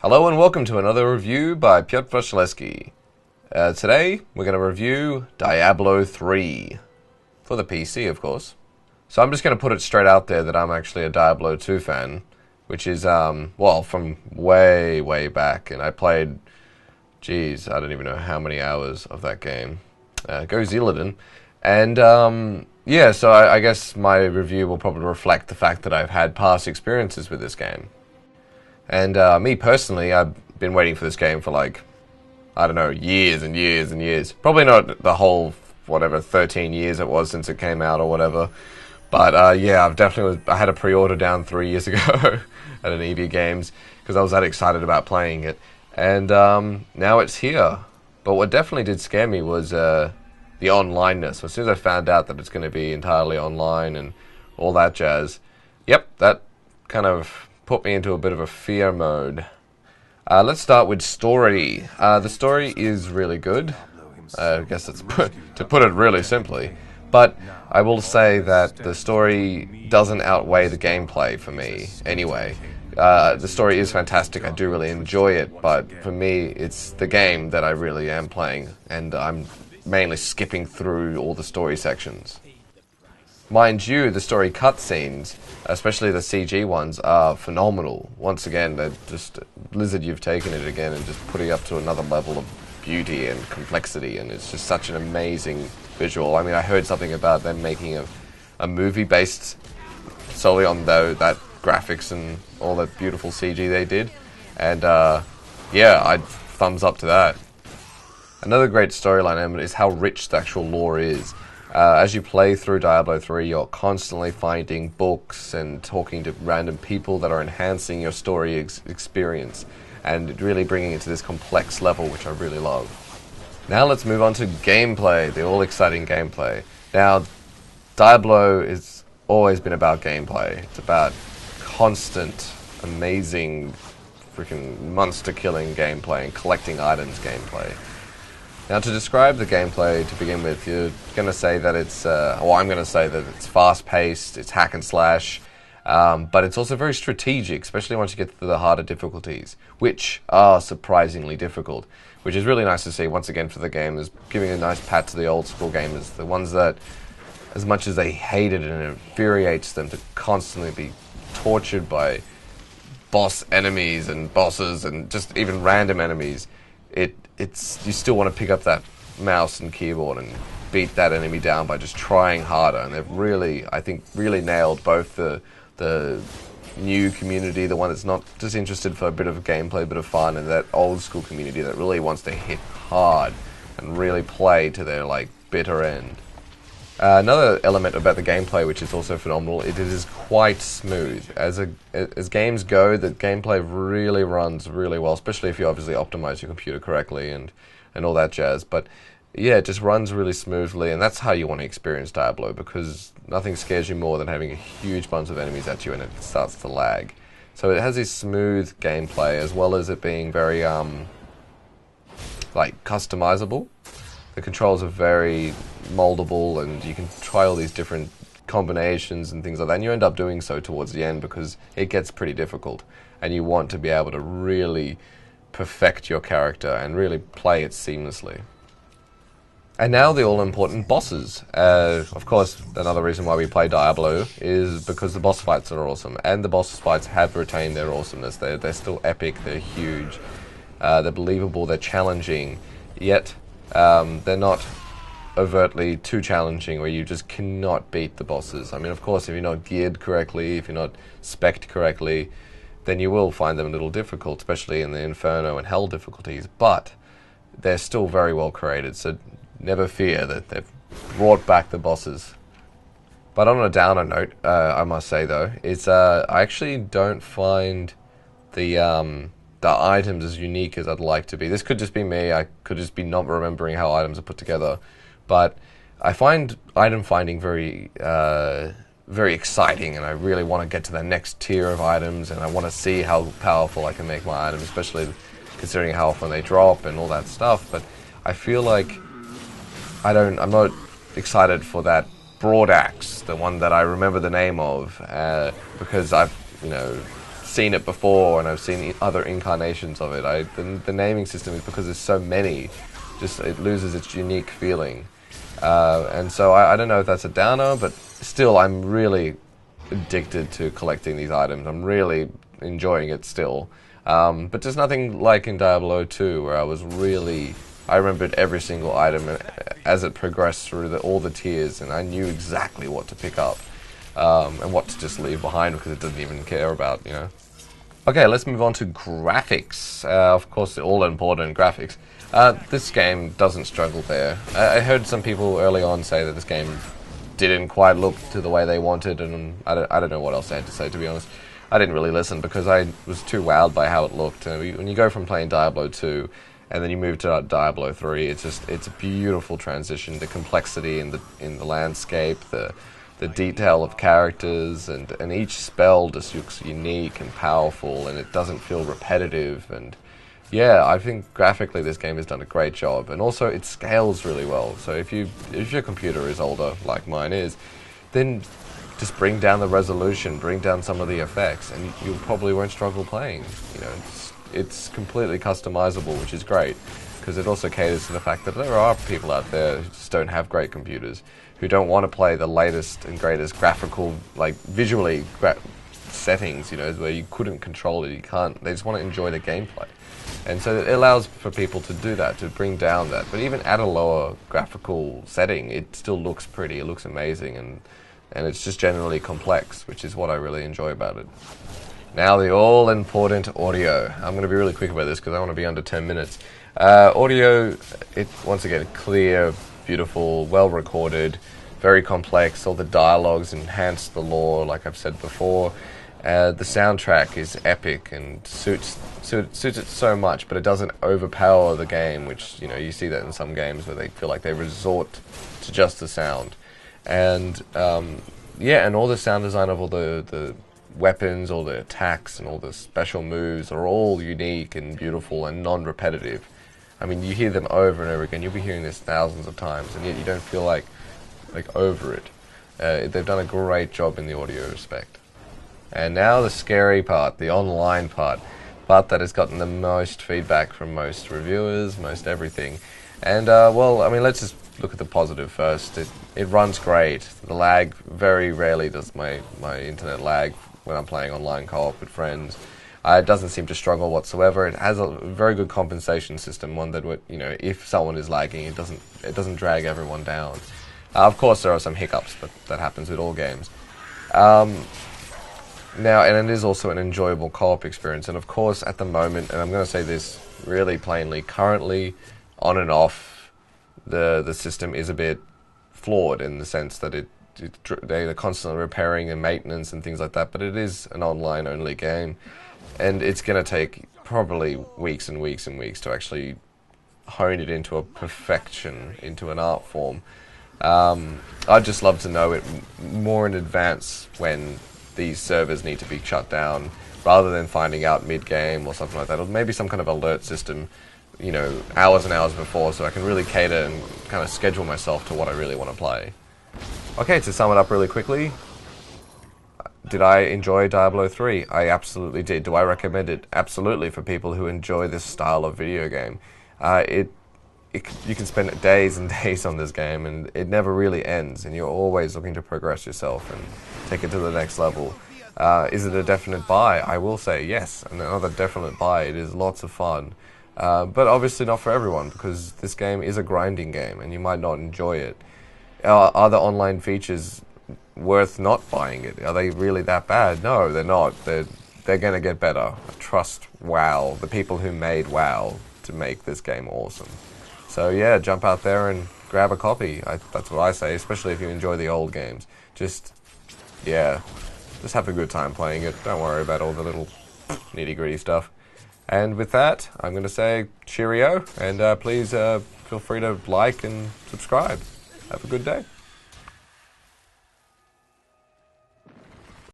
Hello and welcome to another review by Piotr Wasilewski. Today we're going to review Diablo 3 for the PC, of course. So I'm just going to put it straight out there that I'm actually a Diablo 2 fan, which is well, from way back, and I played, geez, I don't even know how many hours of that game. Go Zillidan. And yeah, so I guess my review will probably reflect the fact that I've had past experiences with this game. And me personally, I've been waiting for this game for like, I don't know, years and years and years. Probably not the whole, whatever, 13 years it was since it came out or whatever. But yeah, I had a pre-order down 3 years ago at an EB Games because I was that excited about playing it. And now it's here. But what definitely did scare me was the onlineness. As soon as I found out that it's going to be entirely online and all that jazz, yep, that kind of put me into a bit of a fear mode. Let's start with story. The story is really good. I guess that's to put it really simply. But I will say that the story doesn't outweigh the gameplay for me anyway. The story is fantastic. I do really enjoy it. But for me, it's the game that I really am playing. And I'm mainly skipping through all the story sections. Mind you, the story cutscenes, especially the CG ones, are phenomenal. Once again, they're just, Blizzard, you've taken it again and just put it up to another level of beauty and complexity, and it's just such an amazing visual. I mean, I heard something about them making a movie based solely on that graphics and all that beautiful CG they did, and yeah, I'd thumbs up to that. Another great storyline element is how rich the actual lore is. As you play through Diablo 3, you're constantly finding books and talking to random people that are enhancing your story experience and really bringing it to this complex level, which I really love. Now let's move on to gameplay, the all-exciting gameplay. Now, Diablo has always been about gameplay. It's about constant, amazing, freaking monster-killing gameplay and collecting items gameplay. Now, to describe the gameplay to begin with, you're going to say that it's, well, I'm going to say that it's fast-paced, it's hack and slash, but it's also very strategic, especially once you get to the harder difficulties, which are surprisingly difficult, which is really nice to see, once again, for the gamers, giving a nice pat to the old-school gamers, the ones that, as much as they hate it and it infuriates them to constantly be tortured by boss enemies and bosses and just even random enemies, you still want to pick up that mouse and keyboard and beat that enemy down by just trying harder. And they've really, I think, really nailed both the new community, the one that's not just interested for a bit of gameplay, a bit of fun, and that old school community that really wants to hit hard and really play to their like bitter end. Another element about the gameplay, which is also phenomenal, it is quite smooth. As games go, the gameplay really runs really well, especially if you obviously optimize your computer correctly and all that jazz. But yeah, it just runs really smoothly, and that's how you want to experience Diablo, because nothing scares you more than having a huge bunch of enemies at you and it starts to lag. So it has this smooth gameplay, as well as it being very like customizable. The controls are very moldable, and you can try all these different combinations and things like that, and you end up doing so towards the end because it gets pretty difficult, and you want to be able to really perfect your character and really play it seamlessly. And now the all-important bosses. Of course, another reason why we play Diablo is because the boss fights are awesome, and the boss fights have retained their awesomeness. They're still epic, they're huge, they're believable, they're challenging, yet they're not overtly too challenging where you just cannot beat the bosses. I mean, of course, if you're not geared correctly, if you're not spec'd correctly, then you will find them a little difficult, especially in the Inferno and Hell difficulties, but they're still very well created, so never fear that they've brought back the bosses. But on a downer note, I must say though, it's I actually don't find the items as unique as I'd like to be. This could just be me, I could just be not remembering how items are put together, but I find item finding very exciting, and I really want to get to the next tier of items, and I want to see how powerful I can make my items, especially considering how often they drop and all that stuff. But I feel like I'm not excited for that broad axe, the one that I remember the name of, because I've, seen it before and I've seen other incarnations of it. The naming system is because there's so many, just it loses its unique feeling. And so I don't know if that's a downer, but still I'm really addicted to collecting these items. I'm really enjoying it still. But there's nothing like in Diablo 2 where I remembered every single item as it progressed through all the tiers, and I knew exactly what to pick up and what to just leave behind because it doesn't even care about, you know. Okay, let's move on to graphics. Of course, the all-important graphics. This game doesn't struggle there. I heard some people early on say that this game didn't quite look to the way they wanted, and I don't know what else they had to say, to be honest. I didn't really listen because I was too wowed by how it looked. When you go from playing Diablo 2 and then you move to Diablo 3, it's a beautiful transition. The complexity in the landscape, the detail of characters, and each spell just looks unique and powerful, and it doesn't feel repetitive. And yeah, I think graphically this game has done a great job, and also it scales really well. So if your computer is older, like mine is, then just bring down the resolution, bring down some of the effects, and you probably won't struggle playing. You know, it's completely customizable, which is great, because it also caters to the fact that there are people out there who just don't have great computers, who don't want to play the latest and greatest graphical, like visually settings, you know, where you couldn't control it, you can't, they just want to enjoy the gameplay. And so it allows for people to do that, to bring down that. But even at a lower graphical setting, it still looks pretty, it looks amazing, and it's just generally complex, which is what I really enjoy about it. Now the all-important audio. I'm going to be really quick about this because I want to be under 10 minutes. Audio, once again, clear, beautiful, well-recorded, very complex. All the dialogues enhance the lore, like I've said before. The soundtrack is epic and suits it so much, but it doesn't overpower the game, which, you know, you see that in some games where they feel like they resort to just the sound. And yeah, and all the sound design of all the weapons, all the attacks, and all the special moves are all unique and beautiful and non-repetitive. I mean, you hear them over and over again. You'll be hearing this thousands of times, and yet you don't feel like over it. They've done a great job in the audio respect. And now the scary part, the online part that has gotten the most feedback from most reviewers, most everything. And well, I mean, let's just look at the positive first. It runs great. The lag, very rarely does my internet lag when I'm playing online co-op with friends. It doesn't seem to struggle whatsoever. It has a very good compensation system, one that would, you know, if someone is lagging, it doesn't drag everyone down. Of course, there are some hiccups, but that happens with all games. Now, and it is also an enjoyable co-op experience. And of course, at the moment, and I'm going to say this really plainly, currently, on and off, the system is a bit flawed in the sense that they're constantly repairing and maintenance and things like that. But it is an online-only game, and it's going to take probably weeks and weeks and weeks to actually hone it into a perfection, into an art form. I'd just love to know it more in advance when these servers need to be shut down, rather than finding out mid-game or something like that, or maybe some kind of alert system, you know, hours and hours before, so I can really cater and kind of schedule myself to what I really want to play. Okay, to sum it up really quickly, did I enjoy Diablo 3? I absolutely did. Do I recommend it? Absolutely, for people who enjoy this style of video game. You can spend days and days on this game, and it never really ends, and you're always looking to progress yourself and take it to the next level. Is it a definite buy? I will say yes, another definite buy. It is lots of fun, but obviously not for everyone, because this game is a grinding game, and you might not enjoy it. Are the online features worth not buying it? Are they really that bad? No, they're not. They're going to get better. Trust WoW, the people who made WoW, to make this game awesome. So yeah, jump out there and grab a copy. That's what I say, especially if you enjoy the old games. Just have a good time playing it. Don't worry about all the little nitty-gritty stuff. And with that, I'm going to say cheerio, and please feel free to like and subscribe. Have a good day.